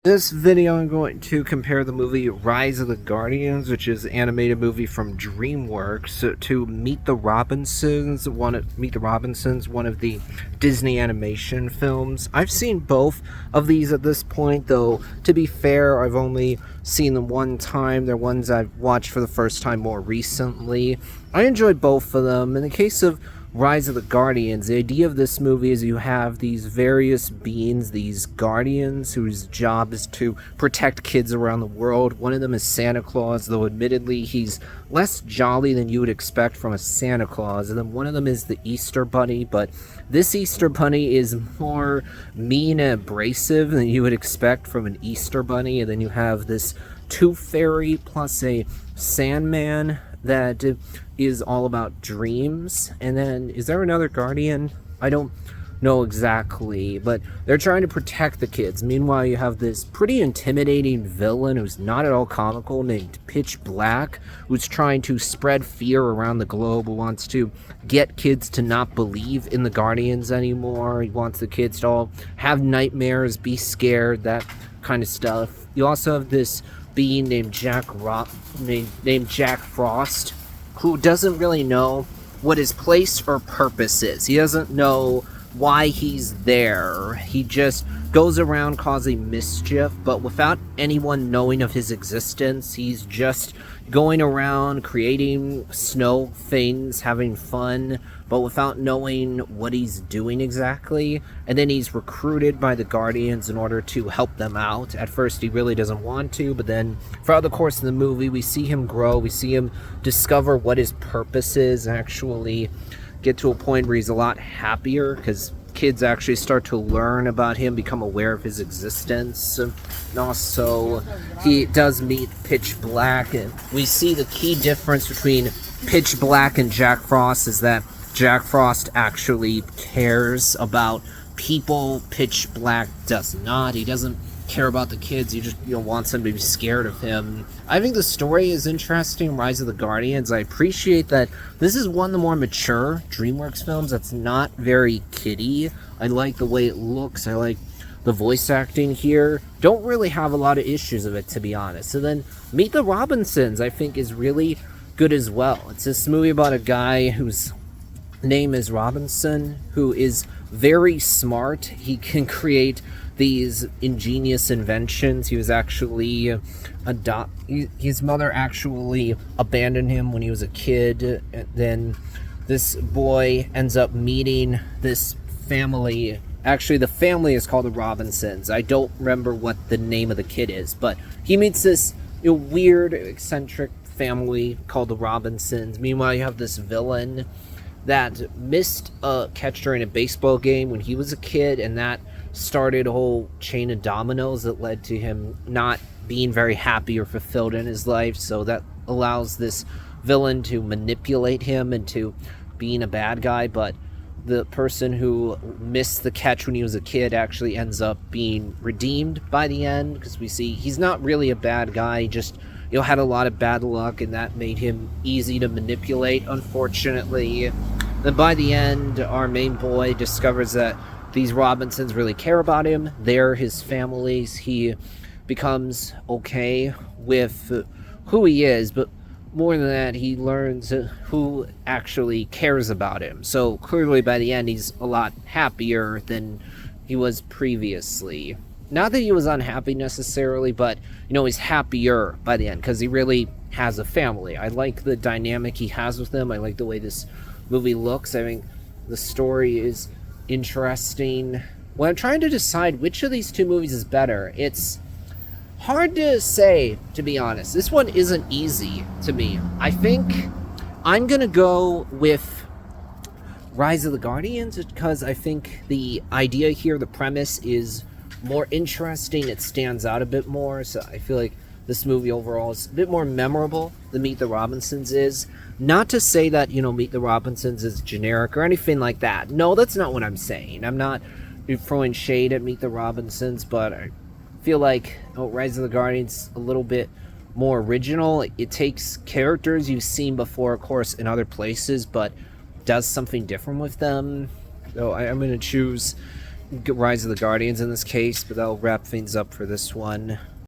This video I'm going to compare the movie Rise of the Guardians, which is an animated movie from DreamWorks, to Meet the Robinsons, one of the Disney animation films. I've seen both of these at this point, though to be fair, I've only seen them one time. They're ones I've watched for the first time more recently. I enjoyed both of them. In the case of Rise of the Guardians, the idea of this movie is you have these various beings, these guardians, whose job is to protect kids around the world. One of them is Santa Claus, though admittedly he's less jolly than you would expect from a Santa Claus. And then one of them is the Easter Bunny, but this Easter Bunny is more mean and abrasive than you would expect from an Easter Bunny. And then you have this Tooth Fairy plus a Sandman that is all about dreams. And then is there another guardian? I don't know exactly, but they're trying to protect the kids. Meanwhile, you have this pretty intimidating villain who's not at all comical named Pitch Black, who's trying to spread fear around the globe, who wants to get kids to not believe in the Guardians anymore. He wants the kids to all have nightmares, be scared, that kind of stuff. You also have this being named Jack Frost, who doesn't really know what his place or purpose is. He doesn't know why he's there. He just goes around causing mischief, but without anyone knowing of his existence. He's just going around creating snow things, having fun, but without knowing what he's doing exactly. And then he's recruited by the Guardians in order to help them out. At first he really doesn't want to, but then throughout the course of the movie we see him grow, we see him discover what his purpose is, actually get to a point where he's a lot happier because kids actually start to learn about him, become aware of his existence. And also he does meet Pitch Black, and we see the key difference between Pitch Black and Jack Frost is that Jack Frost actually cares about people. Pitch Black does not. He doesn't care about the kids. He just wants them to be scared of him. I think the story is interesting. Rise of the Guardians, I appreciate that this is one of the more mature DreamWorks films that's not very kiddie. I like the way it looks. I like the voice acting here. Don't really have a lot of issues of it, to be honest. So then Meet the Robinsons, I think, is really good as well. It's this movie about a guy whose name is Robinson, who is very smart. He can create these ingenious inventions. He was actually his mother actually abandoned him when he was a kid. And then this boy ends up meeting this family. Actually, the family is called the Robinsons. I don't remember what the name of the kid is, but he meets this weird, eccentric family called the Robinsons. Meanwhile, you have this villain that missed a catch during a baseball game when he was a kid, and that started a whole chain of dominoes that led to him not being very happy or fulfilled in his life. So that allows this villain to manipulate him into being a bad guy, but the person who missed the catch when he was a kid actually ends up being redeemed by the end, because we see he's not really a bad guy. He just had a lot of bad luck, and that made him easy to manipulate, unfortunately. Then by the end, our main boy discovers that these Robinsons really care about him. They're his families. He becomes okay with who he is, but more than that, he learns who actually cares about him. So clearly by the end, he's a lot happier than he was previously. Not that he was unhappy necessarily, but he's happier by the end because he really has a family. I like the dynamic he has with them. I like the way this movie looks. I think the story is interesting. When I'm trying to decide which of these two movies is better, it's hard to say, to be honest. This one isn't easy to me. I think I'm gonna go with Rise of the Guardians because I think the idea here, the premise, is more interesting. It stands out a bit more, so I feel like this movie overall is a bit more memorable than Meet the Robinsons is. Not to say that, Meet the Robinsons is generic or anything like that. No, that's not what I'm saying. I'm not throwing shade at Meet the Robinsons, but I feel like Rise of the Guardians a little bit more original. It takes characters you've seen before, of course, in other places, but does something different with them. So I'm going to choose Rise of the Guardians in this case, but that'll wrap things up for this one.